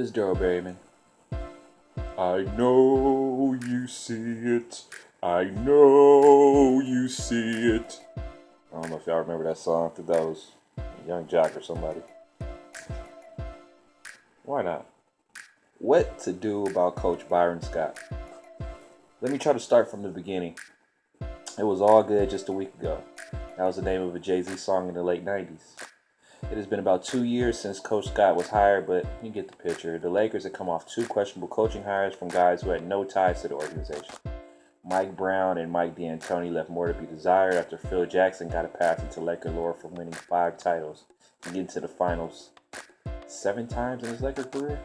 This is Daryl Berryman. I know you see it. I know you see it. I don't know if y'all remember that song. I think that was Young Jock or somebody. Why not? What to do about Coach Byron Scott? Let me try to start from the beginning. It was all good just a week ago. That was the name of a Jay-Z song in the late 90s. It has been about 2 years since Coach Scott was hired, but you get the picture. The Lakers had come off two questionable coaching hires from guys who had no ties to the organization. Mike Brown and Mike D'Antoni left more to be desired after Phil Jackson got a pass into Laker lore for winning 5 titles and getting to the finals 7 times in his Laker career.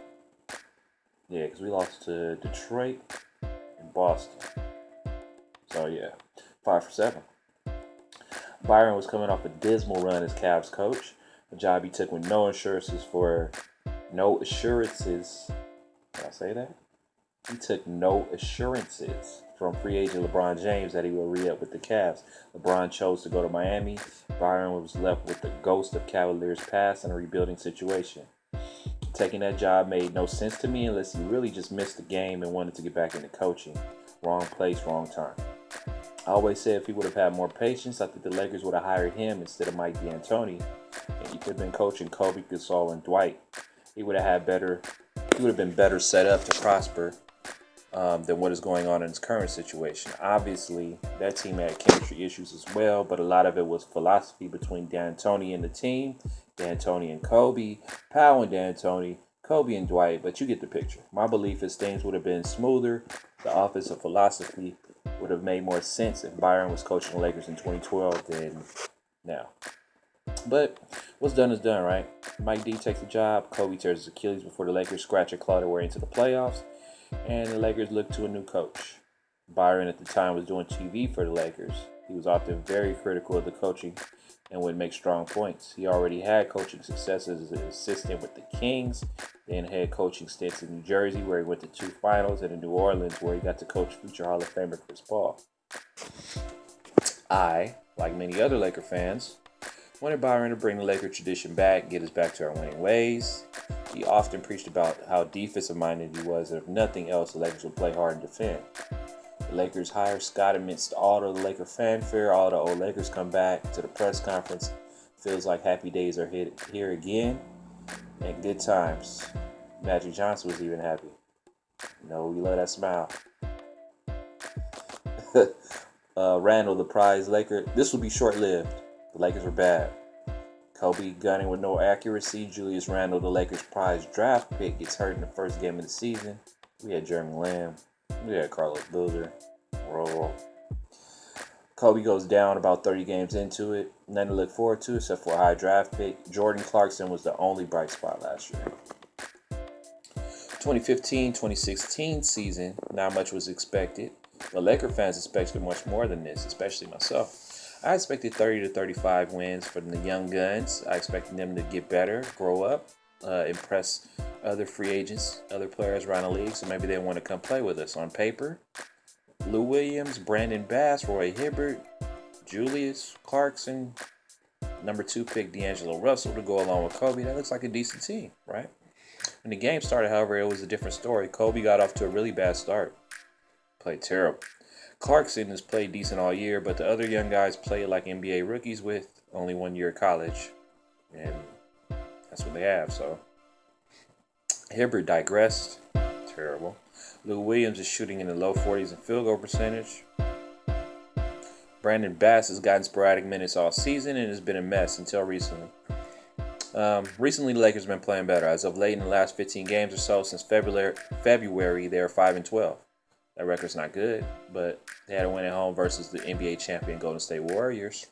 Yeah, because we lost to Detroit and Boston. So yeah, 5 for 7. Byron was coming off a dismal run as Cavs coach, a job he took with no assurances. Did I say that? He took no assurances from free agent LeBron James that he will re-up with the Cavs. LeBron chose to go to Miami. Byron was left with the ghost of Cavaliers' past and a rebuilding situation. Taking that job made no sense to me unless he really just missed the game and wanted to get back into coaching. Wrong place, wrong time. I always said if he would have had more patience, I think the Lakers would have hired him instead of Mike D'Antoni, and he could have been coaching Kobe, Gasol, and Dwight. He would have been better set up to prosper than what is going on in his current situation. Obviously, that team had chemistry issues as well, but a lot of it was philosophy between D'Antoni and the team, D'Antoni and Kobe, Powell and D'Antoni, Kobe and Dwight, but you get the picture. My belief is things would have been smoother. The offensive philosophy would have made more sense if Byron was coaching the Lakers in 2012 than now. But what's done is done, right? Mike D takes the job. Kobe tears his Achilles before the Lakers scratch a claw their way into the playoffs. And the Lakers look to a new coach. Byron at the time was doing TV for the Lakers. He was often very critical of the coaching and would make strong points. He already had coaching successes as an assistant with the Kings, then head coaching stints in New Jersey where he went to 2 finals, and in New Orleans where he got to coach future Hall of Famer Chris Paul. I, like many other Laker fans, wanted Byron to bring the Laker tradition back, get us back to our winning ways. He often preached about how defensive-minded he was, and if nothing else, the Lakers would play hard and defend. The Lakers hire Scott amidst all the Laker fanfare. All the old Lakers come back to the press conference. Feels like happy days are here again, and good times. Magic Johnson was even happy. We love that smile. Randall, the prize Laker. This will be short-lived. The Lakers were bad. Kobe gunning with no accuracy. Julius Randle, the Lakers' prize draft pick, gets hurt in the first game of the season. We had Jeremy Lamb. We had Carlos Boozer. Roll. Kobe goes down about 30 games into it. Nothing to look forward to except for a high draft pick. Jordan Clarkson was the only bright spot last year. 2015-2016 season, not much was expected. But Laker fans expected much more than this, especially myself. I expected 30 to 35 wins from the young guns. I expected them to get better, grow up, impress other free agents, other players around the league, so maybe they want to come play with us. On paper, Lou Williams, Brandon Bass, Roy Hibbert, Julius Clarkson, number 2 pick D'Angelo Russell to go along with Kobe. That looks like a decent team, right? When the game started, however, it was a different story. Kobe got off to a really bad start. Played terrible. Clarkson has played decent all year, but the other young guys played like NBA rookies with only 1 year of college. And that's what they have, so. Hibbert digressed. Terrible. Lou Williams is shooting in the low 40s in field goal percentage. Brandon Bass has gotten sporadic minutes all season and has been a mess until recently. Recently, the Lakers have been playing better. As of late in the last 15 games or so, since February, they are 5-12. That record's not good, but they had a win at home versus the NBA champion Golden State Warriors.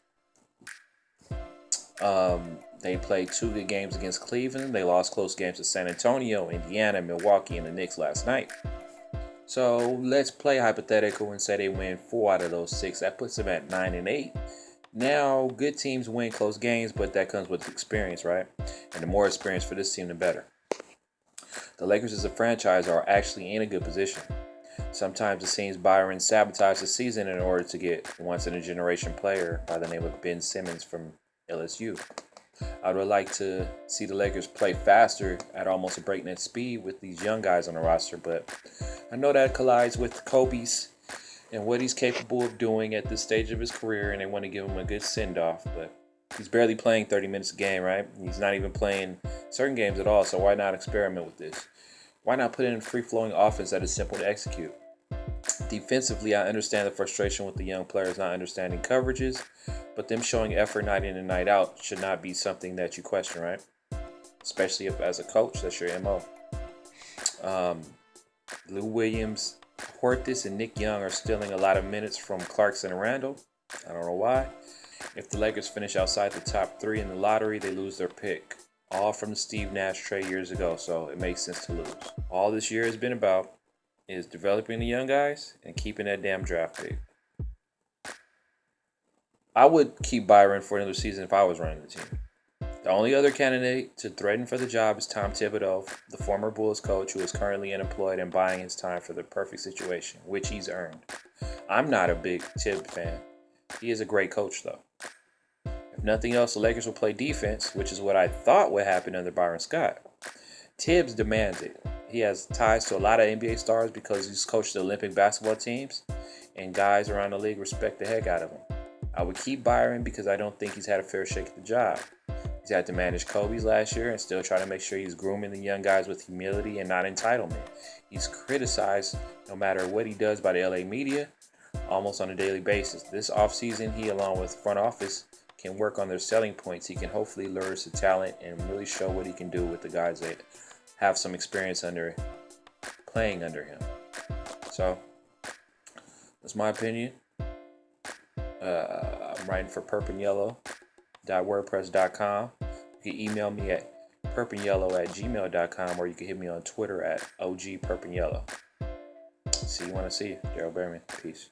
They played 2 good games against Cleveland. They lost close games to San Antonio, Indiana, Milwaukee, and the Knicks last night. So let's play hypothetical and say they win 4 out of those 6. That puts them at 9-8. Now, good teams win close games, but that comes with experience, right? And the more experience for this team, the better. The Lakers as a franchise are actually in a good position. Sometimes it seems Byron sabotaged the season in order to get once-in-a-generation player by the name of Ben Simmons from LSU. I would like to see the Lakers play faster at almost a breakneck speed with these young guys on the roster, but I know that collides with Kobe's and what he's capable of doing at this stage of his career, and they want to give him a good send-off, but he's barely playing 30 minutes a game, right? He's not even playing certain games at all, so why not experiment with this? Why not put in a free-flowing offense that is simple to execute? Defensively, I understand the frustration with the young players not understanding coverages, but them showing effort night in and night out should not be something that you question, right? Especially if, as a coach, that's your MO. Lou Williams, Hortis, and Nick Young are stealing a lot of minutes from Clarkson and Randall. I don't know why. If the Lakers finish outside the top 3 in the lottery, they lose their pick. All from the Steve Nash trade years ago, so it makes sense to lose. All this year has been about is developing the young guys and keeping that damn draft pick. I would keep Byron for another season if I was running the team. The only other candidate to threaten for the job is Tom Thibodeau, the former Bulls coach who is currently unemployed and buying his time for the perfect situation, which he's earned. I'm not a big Thib fan. He is a great coach, though. If nothing else, the Lakers will play defense, which is what I thought would happen under Byron Scott. Tibbs demands it. He has ties to a lot of NBA stars because he's coached the Olympic basketball teams, and guys around the league respect the heck out of him. I would keep Byron because I don't think he's had a fair shake at the job. He's had to manage Kobe's last year and still try to make sure he's grooming the young guys with humility and not entitlement. He's criticized no matter what he does by the LA media almost on a daily basis. This offseason, he, along with front office, can work on their selling points. He can hopefully lure some talent and really show what he can do with the guys that have some experience playing under him. So, that's my opinion. I'm writing for purpanyellow.wordpress.com. You can email me at purpanyellow@gmail.com, or you can hit me on Twitter at ogpurpanyellow. See you when I see you. Daryl Behrman. Peace.